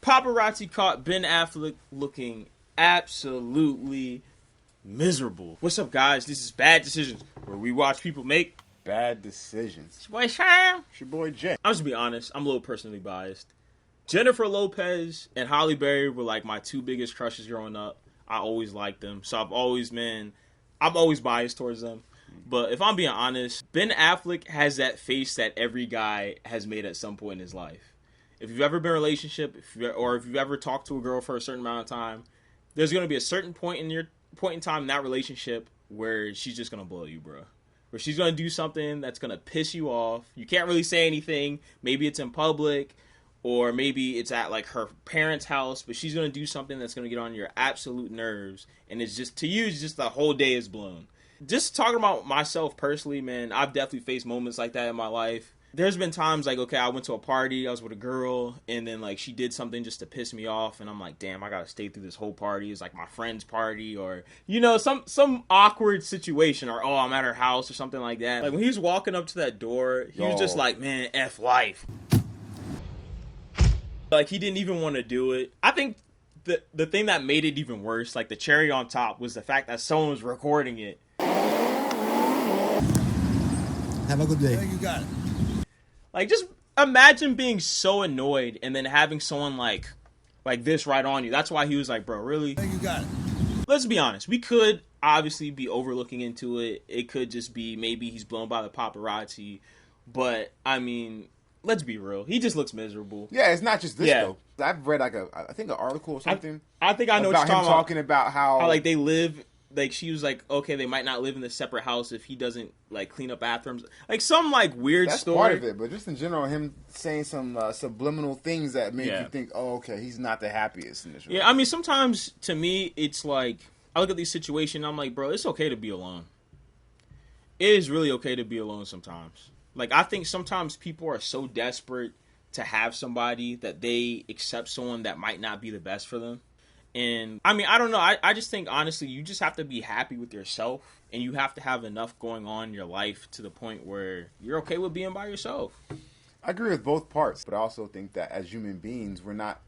Paparazzi caught Ben Affleck looking absolutely miserable. What's up, guys? This is Bad Decisions, where we watch people make bad decisions. It's your boy Sam. It's your boy Jay. I'm just be honest. I'm a little personally biased. Jennifer Lopez and Halle Berry were like my two biggest crushes growing up. I always liked them, so I'm always biased towards them. But if I'm being honest, Ben Affleck has that face that every guy has made at some point in his life. If you've ever been in a relationship, if you've ever talked to a girl for a certain amount of time, there's going to be a certain point in time in that relationship where she's just going to blow you, bro. Where she's going to do something that's going to piss you off. You can't really say anything. Maybe it's in public, or maybe it's at like her parents' house, but she's going to do something that's going to get on your absolute nerves. And it's just, to you, it's just the whole day is blown. Just talking about myself personally, man, I've definitely faced moments like that in my life. There's been times like, okay, I went to a party, I was with a girl, and then like she did something just to piss me off, and I'm like, damn, I gotta stay through this whole party. It's like my friend's party, or some awkward situation, or I'm at her house or something like that. Like when he was walking up to that door, he was just like, man, F life. Like he didn't even want to do it. I think the thing that made it even worse, like the cherry on top, was the fact that someone was recording it. Have a good day. Yeah, you got it. Like, just imagine being so annoyed and then having someone like this right on you. That's why he was like, bro, really? Yeah, you got it. Let's be honest. We could obviously be overlooking into it. It could just be maybe he's blown by the paparazzi. But, I mean, let's be real. He just looks miserable. Yeah, it's not just this, though. I've read, I think an article or something. I think I know what you're talking about how, like, they live... Like, she was like, okay, they might not live in a separate house if he doesn't, like, clean up bathrooms. Like, some, like, weird that's story. That's part of it, but just in general, him saying some subliminal things that make you think, oh, okay, he's not the happiest in this relationship. Yeah, I mean, sometimes, to me, it's like, I look at these situations, I'm like, bro, it's okay to be alone. It is really okay to be alone sometimes. Like, I think sometimes people are so desperate to have somebody that they accept someone that might not be the best for them. And, I mean, I don't know. I just think, honestly, you just have to be happy with yourself. And you have to have enough going on in your life to the point where you're okay with being by yourself. I agree with both parts. But I also think that as human beings, we're not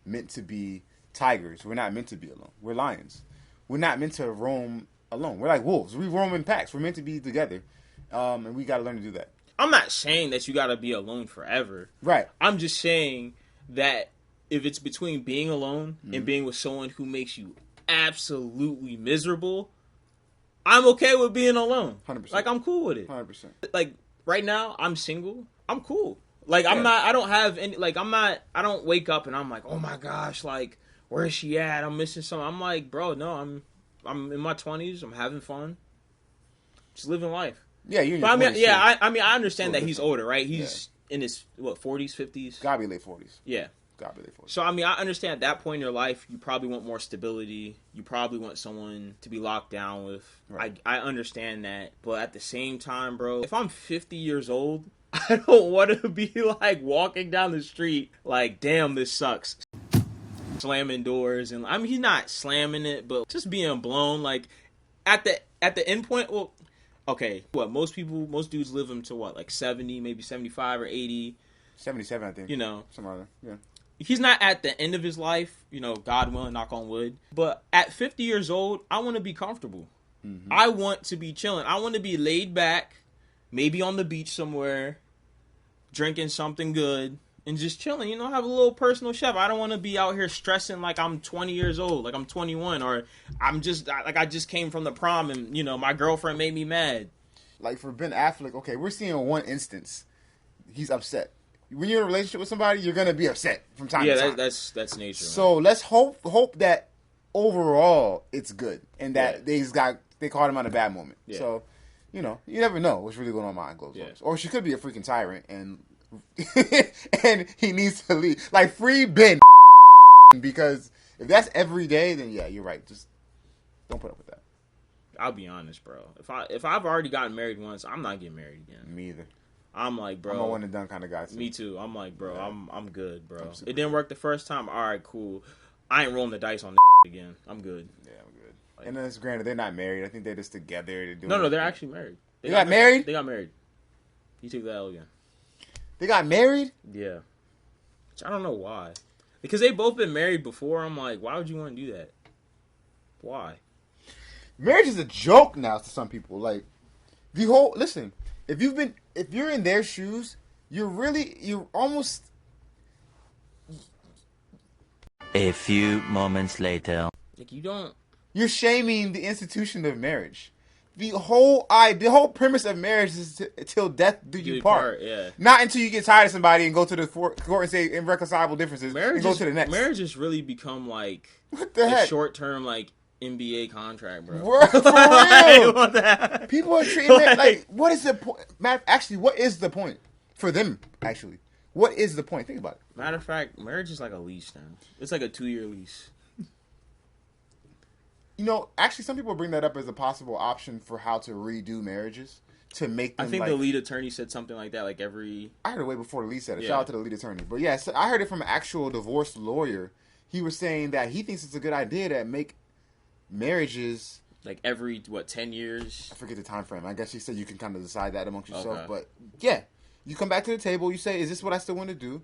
meant to be tigers. We're not meant to be alone. We're lions. We're not meant to roam alone. We're like wolves. We roam in packs. We're meant to be together. And we got to learn to do that. I'm not saying that you got to be alone forever. Right. I'm just saying that if it's between being alone and being with someone who makes you absolutely miserable, I'm okay with being alone. 100%. Like, I'm cool with it. 100%. Like, right now, I'm single. I'm cool. Like, I'm not, I don't have any, like, I don't wake up and I'm like, oh my gosh, like, where is she at? I'm missing something. I'm like, bro, no, I'm in my 20s. I'm having fun. Just living life. Yeah, you're in your 20s. I understand that he's older, right? He's in his, 40s, 50s? Gotta be late 40s. Yeah. So, I mean, I understand at that point in your life, you probably want more stability. You probably want someone to be locked down with. Right. I understand that. But at the same time, bro, if I'm 50 years old, I don't want to be, like, walking down the street like, damn, this sucks. Slamming doors. And, I mean, he's not slamming it, but just being blown. Like, at the end point, well, okay, most dudes live them to like 70, maybe 75 or 80. 77, I think. Somewhere there. Yeah. He's not at the end of his life, God willing, knock on wood. But at 50 years old, I want to be comfortable. Mm-hmm. I want to be chilling. I want to be laid back, maybe on the beach somewhere, drinking something good, and just chilling, have a little personal chef. I don't want to be out here stressing like I'm 20 years old, like I'm 21, or I just came from the prom and, my girlfriend made me mad. Like for Ben Affleck, okay, we're seeing one instance. He's upset. When you're in a relationship with somebody, you're gonna be upset from time to time. Yeah, that's nature. So let's hope that overall it's good and that they caught him on a bad moment. Yeah. So, you never know what's really going on behind closed doors. Or she could be a freaking tyrant and and he needs to leave. Like free Ben, because if that's every day, then yeah, you're right. Just don't put up with that. I'll be honest, bro. If I've already gotten married once, I'm not getting married again. Me either. I'm like, bro. I'm a one and done kind of guy too. Me too. I'm like, bro, yeah. I'm good, bro. It didn't work the first time. All right, cool. I ain't rolling the dice on again. I'm good. Yeah, I'm good. Like, and then it's granted they're not married. I think they're just together. They're actually married. They got married? They got married. He took the L again. They got married? Yeah. Which I don't know why. Because they both been married before. I'm like, why would you want to do that? Why? Marriage is a joke now to some people. Like the whole listen. If you're in their shoes, you're almost. A few moments later. Like you don't. You're shaming the institution of marriage. The whole premise of marriage is till death do you part. Yeah. Not until you get tired of somebody and go to the court and say irreconcilable differences and go to the next. Marriage has really become like what the heck? Short term like NBA contract, bro. For real. People are treating it like what is the point? Actually, what is the point for them? Actually, what is the point? Think about it. Matter of fact, marriage is like a lease now. It's like a 2-year lease. You know, actually, some people bring that up as a possible option for how to redo marriages to make them. I think the lead attorney said something like that. Like every. I heard it way before the lead said it. Yeah. Shout out to the lead attorney. But yeah, so I heard it from an actual divorce lawyer. He was saying that he thinks it's a good idea to make marriages like every 10 years. I forget the time frame. I guess he said you can kind of decide that amongst yourself. Okay. But yeah, you come back to the table. You say, "Is this what I still want to do?"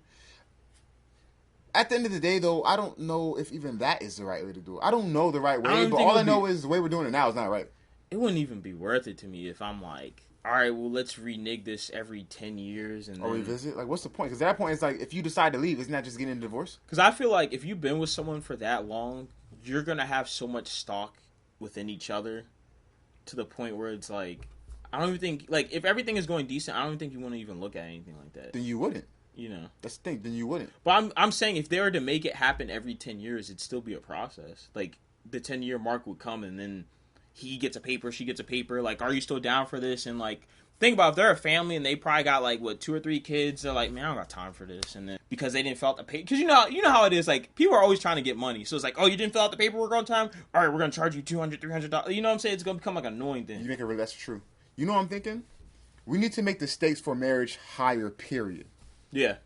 At the end of the day, though, I don't know if even that is the right way to do it. I don't know the right way, but all I know is the way we're doing it now is not right. It wouldn't even be worth it to me if I'm like, all right, well, let's renege this every 10 years. And or then revisit? Like, what's the point? Because at that point, it's like, if you decide to leave, isn't that just getting a divorce? Because I feel like if you've been with someone for that long, you're going to have so much stock within each other to the point where it's like, I don't even think, like, if everything is going decent, I don't even think you want to even look at anything like that. Then you wouldn't. You know, that's the thing. Then you wouldn't. But I'm saying if they were to make it happen every 10 years, it'd still be a process. Like the 10-year mark would come, and then he gets a paper, she gets a paper. Like, are you still down for this? And like, think about if they're a family and they probably got like 2 or 3 kids. They're like, man, I don't got time for this. And then because they didn't fill out the paper, because you know how it is. Like people are always trying to get money, so it's like, oh, you didn't fill out the paperwork on time. All right, we're gonna charge you $200, $300. You know what I'm saying? It's gonna become like an annoying thing. You make it really. That's true. You know what I'm thinking? We need to make the stakes for marriage higher. Period. Yeah.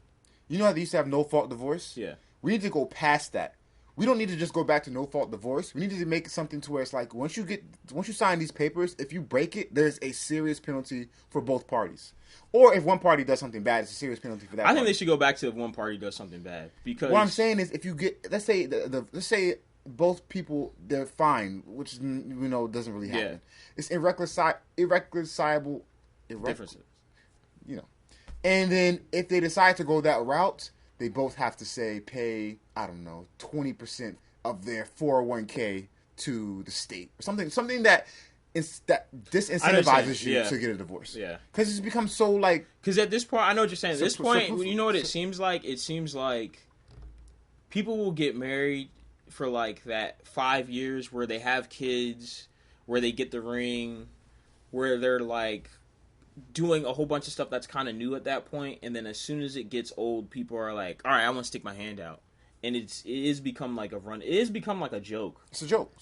You know how they used to have no-fault divorce? Yeah. We need to go past that. We don't need to just go back to no-fault divorce. We need to make something to where it's like, once you sign these papers, if you break it, there's a serious penalty for both parties. Or if one party does something bad, it's a serious penalty for that I think they should go back to if one party does something bad. Because what I'm saying is, if you get, let's say both people, they're fine, which, doesn't really happen. Yeah. It's irreconcilable differences. And then if they decide to go that route, they both have to pay, I don't know, 20% of their 401k to the state or something that disincentivizes you to get a divorce. Yeah, because it's become so like. Because at this point, I know what you're saying. At this point, you know what it seems like? It seems like people will get married for like that 5 years where they have kids, where they get the ring, where they're like doing a whole bunch of stuff that's kind of new at that point, and then as soon as it gets old, people are like, all right, I want to stick my hand out, and it is become like a run. It has become like a joke. It's a joke.